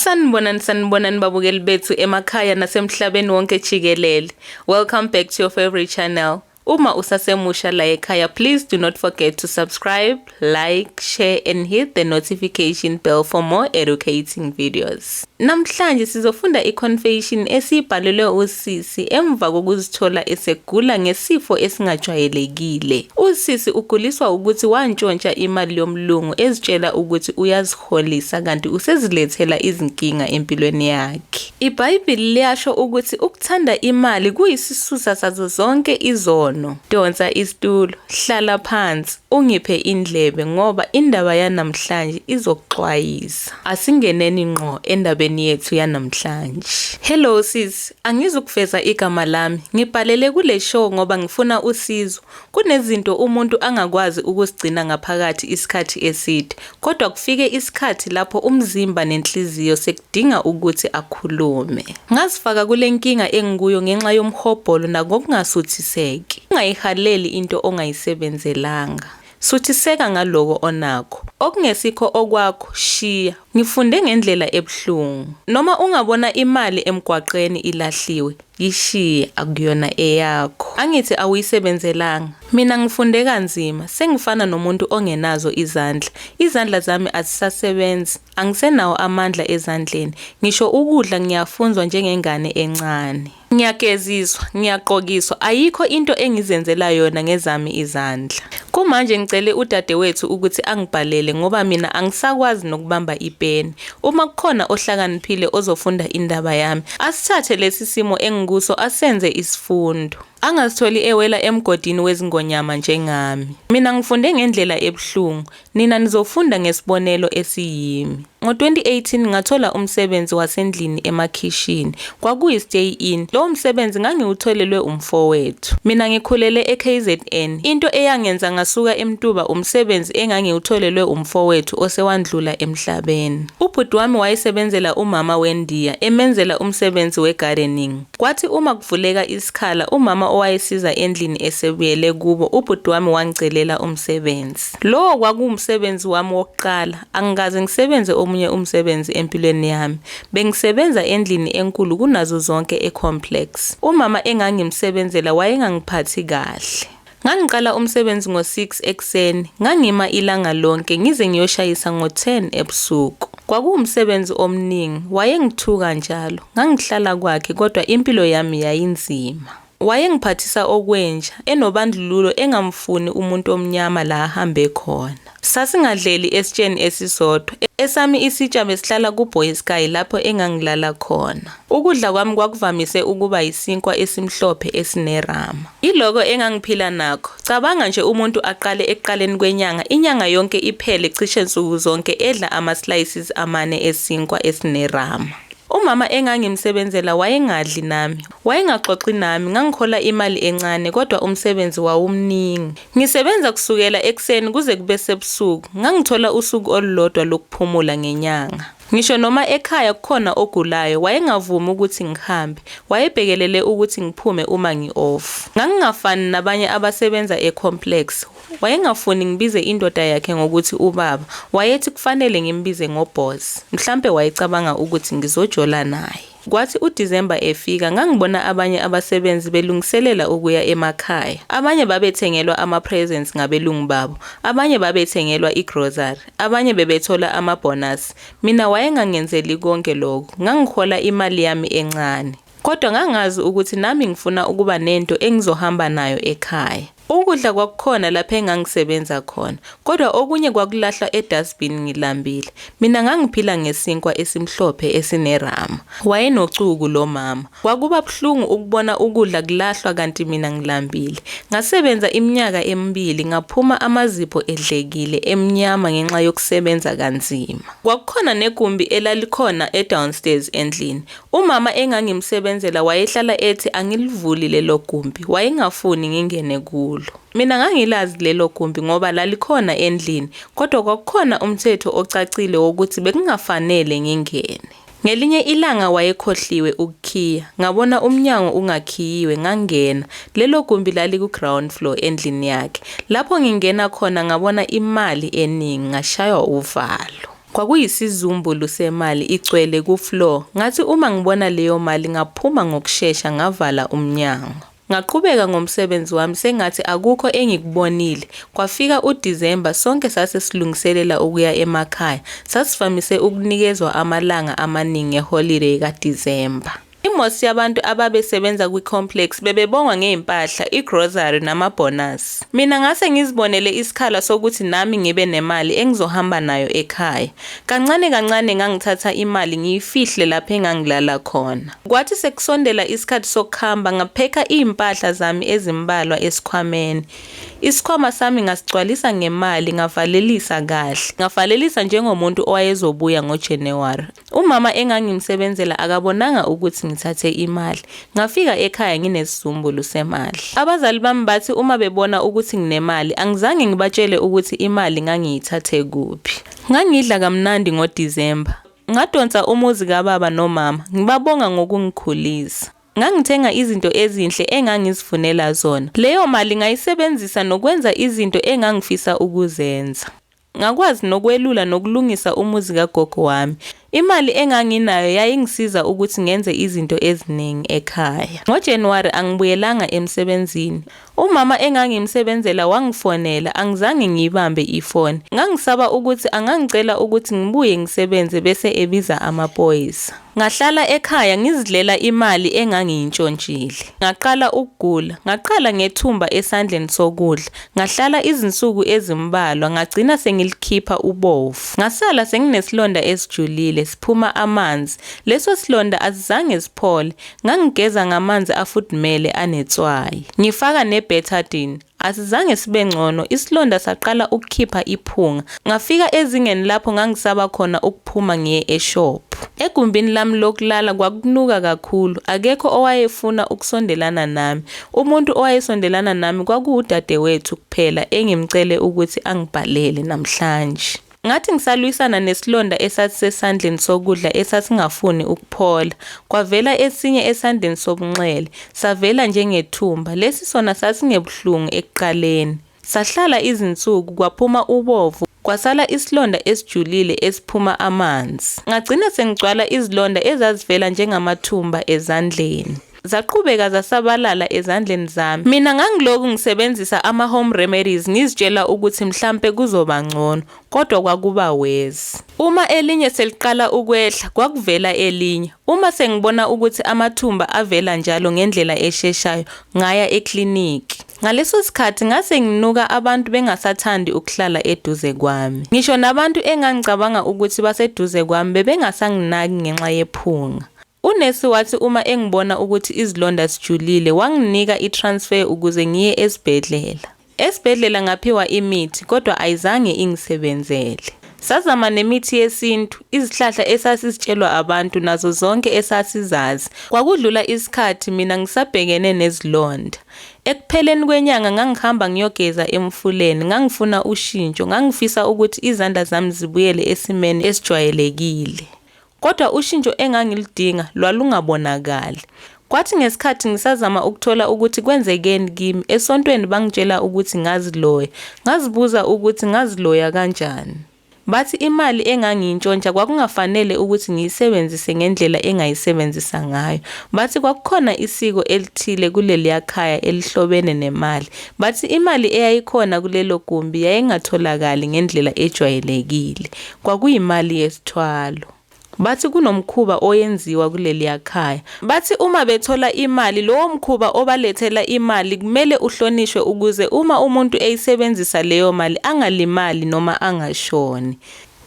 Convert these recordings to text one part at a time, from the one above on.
Sanibonani babukeli bethu emakhaya nasemhlabeni wonke jikelele. Welcome back to your favorite channel. Uma usasemusha la ekhaya, please do not forget to subscribe, like, share and hit the notification bell for more educating videos. Namhlanje sizofunda i-confession esibhalelwe usisi emva kokuzithola esegula ngesifo esingajwayelekile. Usisi uguliswa ukuthi wantshontsha imali yomlungu ezitshela ukuthi uyaziholisa kanti usezilethela izinkinga empilweni yakhe. IBhayibheli liyasho ukuthi ukuthanda imali kuyisisusa sazo zonke izono. Donsa isitulo, hlala phansi, ungiphe indlebe ngoba indaba yanamhlanje izokuxwayisa. Asingeneni ngqo endabeni yethu yanamhlanje. Hello sis, angizukuveza igama lami. Ngibhalele kule show ngoba ngifuna usizo. Kunezinto umuntu angakwazi ukuzigcina ngaphakathi isikhathi eside, kodwa kufike isikhathi lapho umzimba nenhliziyo sekudinga ukuthi akhulume. Ngazifaka kule nkinga engikuyo ngenxa yomhobholo nakokungasuthiseki. Ungayihaleli into ongayisebenzelanga. Suthiseka ngaloko onakho. Okungesikho okwakho shiya. Ngifunde ngendlela ebuhlungu. Noma ungabona imali emgwaqeni ilahliwe, yishiye akuyona eyakho. Angithi awuyisebenzelanga. Mina ngifunde kanzima, sengifana nomuntu ongenazo izandla. Izandla zami azisasebenzi, angisenawo amandla ezandleni. Ngisho ukudla ngiyafunzwa njengengane encane. Ngiyageziswa, ngiyaqokiswa, ayikho into engizenzela yona ngezami izandla. Kumanje ngicele udadewethu ukuthi angibhalele ngoba mina angisakwazi nokubamba ipeni. Uma kukhona ohlakaniphile ozofunda indaba yami, asithathe lesi simo engikuso asenze isifundo. Angazitholi ewela emgodini wezingonyama njengami. Mina ngifunde ngendlela ebuhlungu, nina nizofunda ngesibonelo esiyimi. Ngo-2018 ngathola umsebenzi wasendlini emakhishini. Kwakuyi-stay in. Lowo msebenzi ngangiwutholelwe umfowethu. Mina ngikhulele eKZN. Into eyangenza ngasuka eMtuba umsebenzi engangiwutholelwe umfowethu osewandlula emhlabeni. Ubhuti wami wayesebenzela umama weNdiya emenzela umsebenzi wegardening. Kwathi uma kuvuleka isikhala umama owayesiza endlini esebuyele kubo, ubhuti wami wangicelela umsebenzi. Lowo kwakuwumsebenzi wami wokuqala. Angikaze ngisebenze omunye umsebenzi empilweni yami. Bengisebenza endlini enkulu kunazo zonke ecomplex. Umama engangimsebenzela wayengangiphathi kahle. Ngangiqala umsebenzi ngo-6 ekseni, ngangima ilanga lonke ngize ngiyoshayisa ngo-10 ebusuku. Kwakuwumsebenzi omningi, wayengithuka njalo. Ngangihlala kwakhe kodwa impilo yami yayinzima. Wayengiphathisa okwenja, enobandlululo engamfuni umuntu omnyama la ahambe khona. Sasingadleli esitsheni esisodwa. Esami isitsha besihlala kuBoys Sky lapho engangilala khona. Ukudla kwami kwakuvamise ukuba yisinkwa esimhlophe esinerama. Iloko engangiphila nakho. Cabanga nje umuntu aqale ekuqaleni kwenyanga, inyanga yonke iphele cishe nsuku zonke edla ama-slices amane esinkwa esinerama. Umama engangimsebenzela wayengadli nami, wayengaxoxi nami, ngangikhola imali encane kodwa umsebenzi wawumningi. Ngisebenza kusukela ekseni kuze kube sebusuku, ngangithola usuku olulodwa lokuphumula ngenyanga. Ngisho noma ekhaya kukhona ogulayo, wayengavumi ukuthi ngihambe, wayebhekelele ukuthi ngiphume uma ngi-off. Ngangingafani nabanye abasebenza ecomplex. Wayengafuni ngibize indoda yakhe ngokuthi ubaba, wayethi kufanele ngimbize ngoboss. Mhlambe wayecabanga ukuthi ngizojola naye. Kwathi uDisemba efika ngangibona abanye abasebenzi belungiselela ukuya emakhaya. Abanye babethengelwa ama-presents ngabelungu babo, abanye babethengelwa igrocery, abanye bebethola ama-bonus. Mina wayengangenzeli konke lokho, ngangikhola imali yami encane. Kodwa ngangazi ukuthi nami ngifuna ukuba nento engizohamba nayo ekhaya. Ukudla kwakukhona lapho engangisebenza khona, kodwa okunye kwakulahla edustbin ngilambile. Mina ngangiphila ngesinkwa esimhlophe esinerama. Wayenocuku lo mama. Kwakuba buhlungu ukubona ukudla kulahlwa kanti mina ngilambile. Ngasebenza iminyaka emibili ngaphuma amazipho edlekile emnyama ngenxa yokusebenza kanzima. Kwakukhona negumbi elalikhona downstairs endlini. Umama engangimsebenzela wayehlala ethi angilivuli lelo gumbi. Wayengafuni ngingene kulo. Mina ngangilazi lelo gumbi ngoba lalikhona endlini, kodwa kwakukhona umthetho ocacile wokuthi bekungafanele ngingene. Ngelinye ilanga wayekhohliwe ukukhiya. Ngabona umnyango ungakhiyiwe ngangena. Lelo gumbi lali ku ground floor endlini yakhe. Lapho ngingena khona ngabona imali eningi ngashaywa uvalo. Kwakuyisizumbulu semali igcwele ku-floor. Ngathi uma ngibona leyo mali ngaphuma ngokushesha ngavala umnyango. Ngaqhubeka ngomsebenzi wami sengathi akukho engikubonile. Kwafika uDisemba sonke sasesilungiselela ukuya emakhaya. Sasivamise ukunikezwa amalanga amaningi eholiday kaDisemba. Imosi yabantu ababesebenza kwi-complex bebebongwa ngeimpahla, igrocery namabonus. Mina ngase ngizibonele isikhala sokuthi nami ngibe nemali engizohamba nayo ekhaya. Kancane kancane ngangithatha imali ngiyifihle lapho engangilala khona. Kwathi sekusondela isikhathi sokuhamba ngapheka impahla zami ezimbalwa esikhwameni. Isikhwama sami ngasigcwalisa ngemali ngavalelisa kahle. Ngavalelisa njengomuntu owayezobuya ngoJanuary. Umama engangimsebenzela akabonanga ukuthi ngithathe imali. Ngafika ekhaya nginesizumbulu semali. Abazali bami bathi uma bebona ukuthi nginemali angizange ngibatshele ukuthi imali ngangiyithathe kuphi. Ngangidla kamnandi ngoDisemba. Ngadonsa umuzi kababa nomama. Ngibabonga ngokungikhulisa. Ngangithenga izinto ezinhle engangizifunela zona. Leyo mali ngayisebenzisa nokwenza izinto engangifisa ukuzenza. Ngakwazi nokwelula nokulungisa umuzi kagogo wami. Imali enganginayo yayingisiza ukuthi ngenze izinto eziningi ekhaya. NgoJanuary angibuyelanga emsebenzini. Umama engangimsebenzela wangifonela, angizange ngiyibambe ifoni. Ngangisaba ukuthi angangicela ukuthi ngibuye ngisebenze bese ebiza amaphoyisa. Ngahlala ekhaya ngizidlela imali engangiyintshontshile. Ngaqala ukugula, ngaqala ngethumba esandleni sokudla. Ngahlala izinsuku ezimbalwa, ngagcina sengilikhipha ubovu. Ngasala senginesilonda esijulile. Siphuma amanzi. Leso silonda asizange siphole. Ngangigeza ngamanzi afudumele anetswayi. Ngifaka nebetadine. Asizange sibe ngcono. Isilonda saqala ukukhipha iphunga. Ngafika ezingeni lapho ngangisaba khona ukuphuma ngiye eshop. Egumbini lami lokulala kwakunuka kakhulu. Akekho owayefuna ukusondelana nami. Umuntu owayesondelana nami kwakuwudadewethu kuphela engimcele ukuthi angibhalele namhlanje. Ngathi ngisalwisana nesilonda esasisesandleni sokudla esasingafuni ukuphola. Kwavela esinye esandleni sobunxele. Savela njengethumba. Lesi sona sasingebuhlungu ekuqaleni. Sahlala izinsuku kwaphuma ubovu. Kwasala isilonda esijulile esiphuma amanzi. Ngagcina sengigcwala izilonda ezazivela njengamathumba ezandleni. Zaqhubeka zasabalala ezandleni zami. Mina ngangiloku ngisebenzisa ama-home remedies ngizitshela ukuthi mhlampe kuzoba ngcono, kodwa kwakuba worse. Uma elinye seliqala ukwehla, kwakuvela elinye. Uma sengibona ukuthi amathumba avela njalo ngendlela esheshayo, ngaya ekliniki. Ngaleso sikhathi ngase nginuka abantu bengasathandi ukuhlala eduze kwami. Ngisho nabantu engangicabanga ukuthi baseduze kwami bebengasanginaki ngenxa yephunga. Unesi wathi uma engibona ukuthi izilonda sijulile wanginika i-transfer ukuze ngiye esibhedlela. Esibhedlela ngaphiwa imithi kodwa ayizange ingisebenzele. Sazama nemithi yesintu, izihlahla esasizitshelwa abantu nazo zonke esasizazi. Kwakudlula isikhathi mina ngisabhekene nezilonda. Ekupheleni kwenyanga ngangihamba ngiyogeza emfuleni, ngangifuna ushintsho, ngangifisa ukuthi izandla zami zibuyele esimeni esijwayelekile. Kodwa ushintsho engangilidinga lwalungabonakali. Kwathi ngesikhathi ngisazama ukuthola ukuthi kwenzekeni kimi, esontweni bangitshela ukuthi ngaziloya. Ngazibuza ukuthi ngaziloya kanjani. Bathi imali engangiyintshontsha kwakungafanele ukuthi ngiyisebenzise ngendlela engayisebenzisa ngayo. Bathi kwakukhona isiko elithile kuleli khaya elihlobene nemali. Bathi imali eyayikhona kulelo gumbi yayingatholakali ngendlela ejwayelekile. Kwakuyimali yesithwalo. Bathi kunomkhuba oyenziwa kuleli khaya. Bathi uma bethola imali, lowo mkhuba obalethela imali kumele uhlonishwe ukuze uma umuntu eyisebenzisa leyo mali angalimali noma angashoni.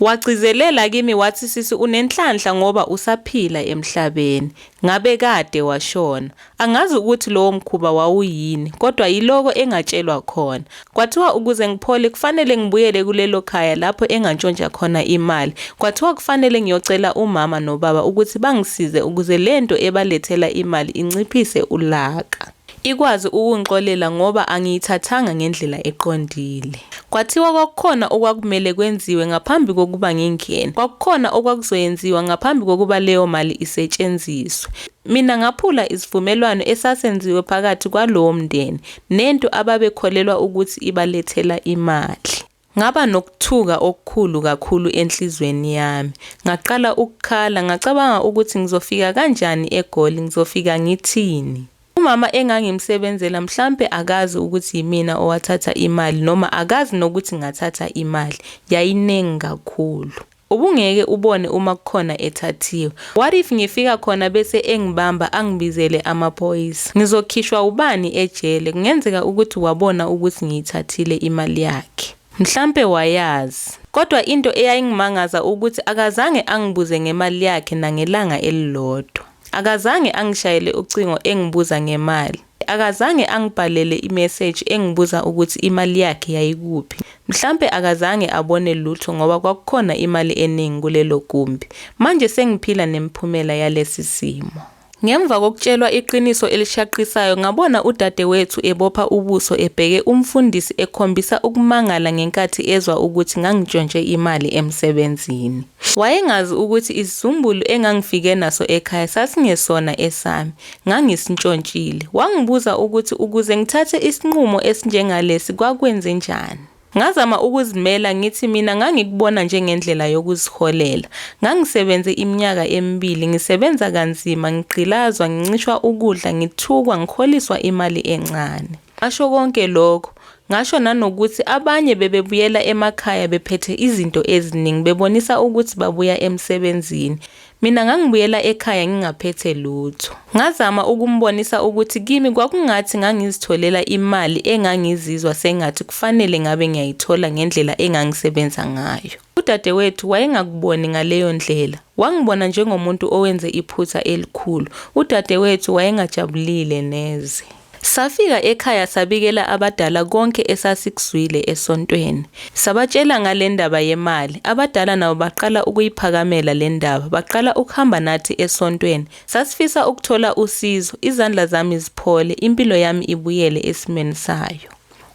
Wagcizelela kimi wathi sisi unenhlanhla ngoba usaphila emhlabeni. Ngabe kade washona. Angazi ukuthi lowo mkhuba wawuyini, kodwa yiloko engatshelwa khona. Kwathiwa ukuze ngiphole kufanele ngibuyele kulelo khaya lapho engantshontsha khona imali. Kwathiwa kufanele ngiyocela umama nobaba ukuthi bangisize ukuze lento ebalethela imali inciphise ulaka. Ikwazi ukungixolela ngoba angiyithathanga ngendlela eqondile. Kwathiwa kwakukhona okwakumele kwenziwe ngaphambi kokuba ngingene. Kwakukhona okwakuzoyenziwa ngaphambi kokuba leyo mali isetshenziswe. Mina ngaphula isivumelwano esasenziwe phakathi kwalowo mndeni nento ababekholelwa ukuthi ibalethela imali. Ngaba nokuthuka okukhulu kakhulu enhlizweni yami. Ngaqala ukukhala, ngacabanga ukuthi ngizofika kanjani eGoli, ngizofika ngithini. Umama engangimsebenzela mhlambe akazi ukuthi yimina owathatha imali noma akazi nokuthi ngathatha imali. Yayinengi kakhulu. Ubungeke ubone uma kukhona ethathiwe. What if ngifika khona bese engibamba angibizele amaphoyisa? Ngizokhishwa ubani ejele? Kungenzeka ukuthi wabona ukuthi ngiyithathile imali yakhe. Mhlambe wayazi. Kodwa into eyayingimangaza ukuthi akazange angibuze ngemali yakhe nangelanga elilodwa. Akazange angishayele ucingo engibuza ngemali. Akazange angibhalele imessage engibuza ukuthi imali yakhe yayikuphi. Mhlambe akazange abone lutho ngoba kwakukhona imali eningi kulelo gumbi. Manje sengiphila nemphumela yalesi simo. Ngemva kokutshelwa iqiniso elishaqisayo ngabona udadewethu ebopha ubuso ebheke umfundisi ekhombisa ukumangala ngenkathi ezwa ukuthi ngangitshontshe imali emsebenzini. Wayengazi ukuthi isizumbulu engangifike naso ekhaya sasingesona esami, ngangisintshontshile. Wangibuza ukuthi ukuze ngithathe isinqumo esinjengalesi kwakwenze njani. Ngazama ukuzimela ngithi mina ngangikubona njengendlela yokuziholela. Ngangisebenze iminyaka emibili, ngisebenza kanzima, ngigqilazwa, ngincishwa ukudla, ngithukwa, ngikholiswa imali encane. Ngasho konke lokho, ngasho nanokuthi abanye bebebuyela emakhaya bephethe izinto eziningi bebonisa ukuthi babuya emsebenzini. Mina ngangibuyela ekhaya ngingaphethe lutho. Ngazama ukumbonisa ukuthi kimi kwakungathi ngangizitholela imali engangizizwa sengathi kufanele ngabe ngiyayithola ngendlela engangisebenza ngayo. Udadewethu wayengakuboni ngaleyo ndlela. Wangibona njengomuntu owenze iphutha elikhulu. Udadewethu wayengajabulile neze. Safika ekhaya sabikela abadala konke esasikuzwile esontweni. Sabatshela ngale ndaba yemali. Abadala nabo baqala ukuyiphakamela le ndaba. Baqala ukuhamba nathi esontweni. Sasifisa ukuthola usizo, izandla zami ziphole, impilo yami ibuyele esimeni sayo.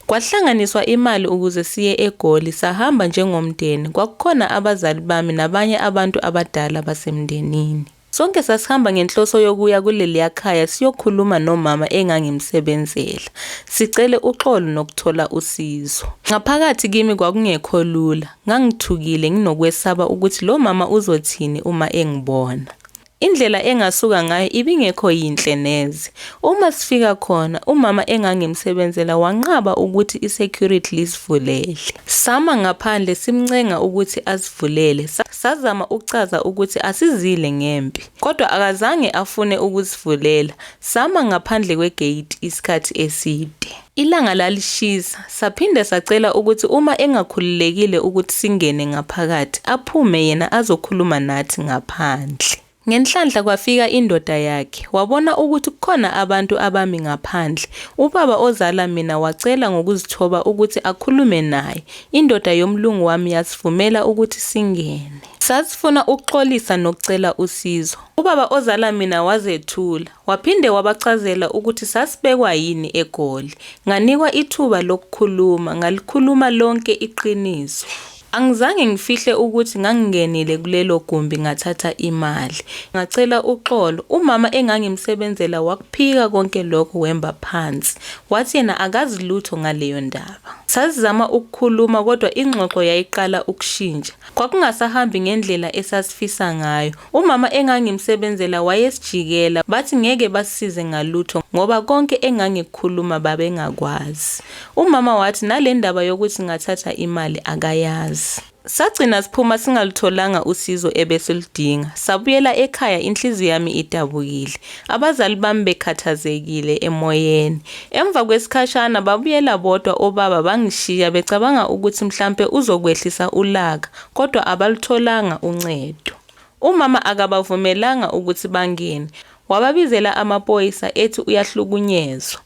Kwahlanganiswa imali ukuze siye eGoli, sahamba njengomndeni. Kwakukhona abazali bami nabanye abantu abadala basemndenini. Sonke sasihamba ngenhloso yokuya kuleli khaya siyokhuluma nomama engangimsebenzela. Sicele uxolo nokuthola usizo. Ngaphakathi kimi kwakungekho lula. Ngangithukile nginokwesaba ukuthi lo mama uzothini uma engibona. Indlela engasuka ngayo ibingekho yinhle neze. Uma sifika khona, umama engangimsebenzela wanqaba ukuthi isecurity lisivulele. Sama ngaphandle simncenga ukuthi asivulele. Sazama ukuchaza ukuthi asizile ngempi. Kodwa akazange afune ukusivulela. Sama ngaphandle kwegate isikhathi eside. Ilanga lalishisa, saphinde sacela ukuthi uma engakhululekile ukuthi singene ngaphakathi, aphume yena azokhuluma nathi ngaphandle. Ngenhlanhla kwafika indoda yakhe, wabona ukuthi kukhona abantu abami ngaphandle. Ubaba ozala mina wacela ngokuzithoba ukuthi akhulume naye. Indoda yomlungu wami yasivumela ukuthi singene. Sasifuna ukuxolisa nokucela usizo. Ubaba ozala mina wazethula, waphinde wabachazela ukuthi sasibekwa yini eGoli. Nganikwa ithuba lokukhuluma, ngalikhuluma lonke iqiniso. Angizange ngifihle ukuthi ngangingenile kulelo gumbi ngathatha imali. Ngacela uxolo. Umama engangimsebenzela wakuphika konke lokho wemba phansi. Wathi yena akazi lutho ngaleyo ndaba. Sasizama ukukhuluma kodwa ingxoxo yayiqala ukushintsha. Kwakungasahambi ngendlela esasifisa ngayo. Umama engangimsebenzela wayesijikela, bathi ngeke basisize ngalutho ngoba konke engangikukhuluma babengakwazi. Umama wathi nale ndaba yokuthi ngathatha imali akayazi. Sagcina siphuma singalutholanga usizo ebesilidinga. Sabuyela ekhaya inhliziyo yami idabukile. Abazali bami bekhathazekile emoyeni. Emva kwesikhashana babuyela bodwa obaba bangishiya becabanga ukuthi mhlambe uzokwehlisa ulaka, kodwa abalutholanga uncedo. Umama akabavumelanga ukuthi bangene. Wababizela amaphoyisa ethi uyahlukunyezwa.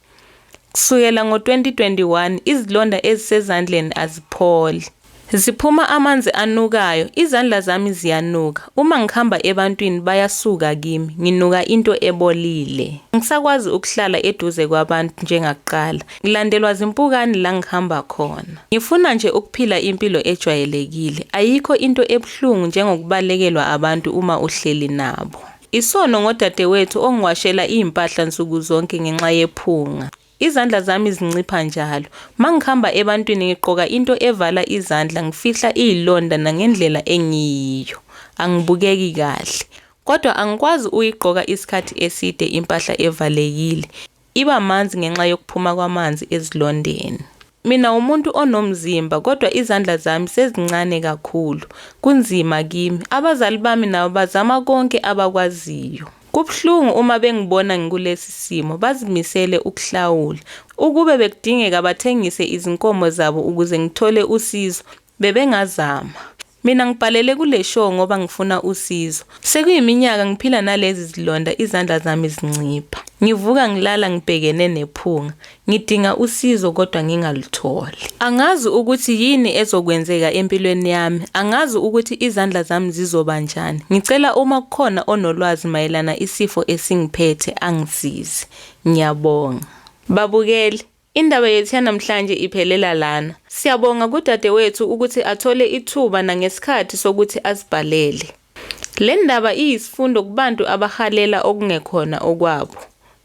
Kusukela ngo-2021 izilonda ezisezandleni azipholi. Ziphuma amanzi anukayo, izandla zami ziyanuka. Uma ngihamba ebantwini bayasuka kimi, nginuka into ebolile. Ngisakwazi ukuhlala eduze kwabantu njengakuqala. Ngilandelwa zimpukane la ngihamba khona. Ngifuna nje ukuphila impilo ejwayelekile. Ayikho into ebuhlungu njengokubalekelwa abantu uma uhleli nabo. Isono ngodadewethu ongiwashela impahla nsuku zonke ngenxa yephunga. izandla zami zincipha njalo. Mangihamba ebantwini ngigqoka into evala izandla ngifihla izilonda nangendlela engiyiyo. Angibukeki kahle. Kodwa angikwazi uyigqoka isikhathi eside impahla evalekile. Iba manzi ngenxa yokuphuma kwamanzi ezilondeni. Mina umuntu onomzimba kodwa izandla zami sezincane kakhulu. Kunzima kimi. Abazali bami nabo bazama konke abakwaziyo. Kubuhlungu uma bengibona ngikulesi simo, bazimisele ukuhlawula. Ukube bekudingeka bathengise izinkomo zabo ukuze ngithole usizo, bebengazama. Mina ngibhalele kule show ngoba ngifuna usizo. Sekuyiminyaka ngiphila nalezi zilonda izandla zami zincipha. Ngivuka ngilala ngibhekene nephunga. Ngidinga usizo kodwa ngingalutholi. Angazi ukuthi yini ezokwenzeka empilweni yami. Angazi ukuthi izandla zami zizoba njani. Ngicela uma kukhona onolwazi mayelana isifo esingiphethe angisize. Ngiyabonga. Babukeli, indaba yethu yanamhlanje iphelela lana. Siyabonga kudadewethu ukuthi athole ithuba nangesikhathi sokuthi asibhalele. Le ndaba iyisifundo kubantu abahalela okungekhona okwabo.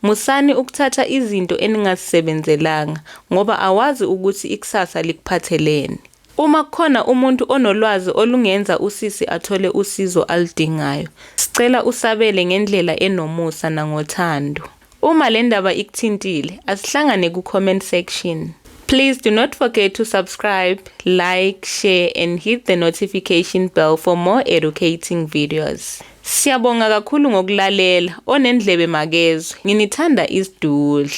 Musani ukuthatha izinto eningazisebenzelanga ngoba awazi ukuthi ikusasa likuphatheleni. Uma kukhona umuntu onolwazi olungenza usisi athole usizo aludingayo, sicela usabele ngendlela enomusa nangothando. Uma le ndaba ikuthintile, asihlangane ku-comment section. Please do not forget to subscribe, like, share and hit the notification bell for more educating videos. Siyabonga kakhulu ngokulalela. Onendlebe makezwe. Nginithanda isidudla.